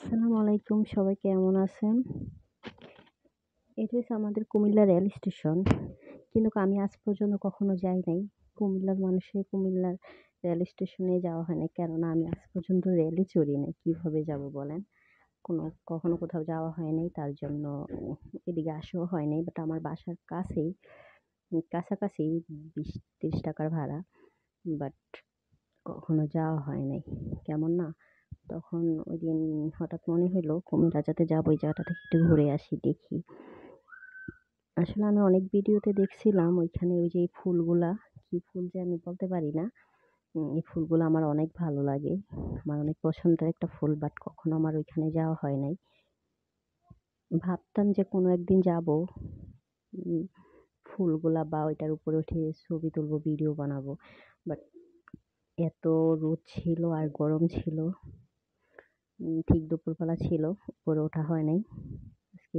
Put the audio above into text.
আসসালামু আলাইকুম, সবাই কেমন আছেন? এটা হচ্ছে আমাদের কুমিল্লা রেল স্টেশন। কিন্তু আমি আজ পর্যন্ত কখনো যাই নাই। কুমিল্লার মানুষের কুমিল্লার রেল স্টেশনে যাওয়া হয় নাই। কেননা আমি আজ পর্যন্ত রেলে চড়ি নাই। কিভাবে যাব বলেন? কখনো কোথাও যাওয়া হয় নাই। তার জন্য এদিকে আসাও হয় নাই। বাট আমার বাসার কাছেই, কাছাকাছি ২০-৩০ টাকার ভাড়া। বাট কখনো যাওয়া হয় নাই। কেমন না? তখন ওইদিন হঠাৎ মনে হইলো কুমিল্লা যাতে যাবো, ওই জায়গাটা থেকে একটু ঘুরে আসি, দেখি। আসলে আমি অনেক ভিডিওতে দেখছিলাম ওইখানে ওই যে এই ফুলগুলা, কি ফুল যে আমি বলতে পারি না। এই ফুলগুলো আমার অনেক ভালো লাগে। আমার অনেক পছন্দের একটা ফুল, বাট কখনো আমার ওইখানে যাওয়া হয় নাই। ভাবতাম যে কোনো একদিন যাবো। উম ফুলগুলা বা ওইটার উপরে উঠে ছবি তুলবো, ভিডিও বানাবো। বাট এত রোদ ছিল আর গরম ছিল। ঠিক দুপুরবেলা ছিল, উপরে ওঠা হয় নাই। আজকে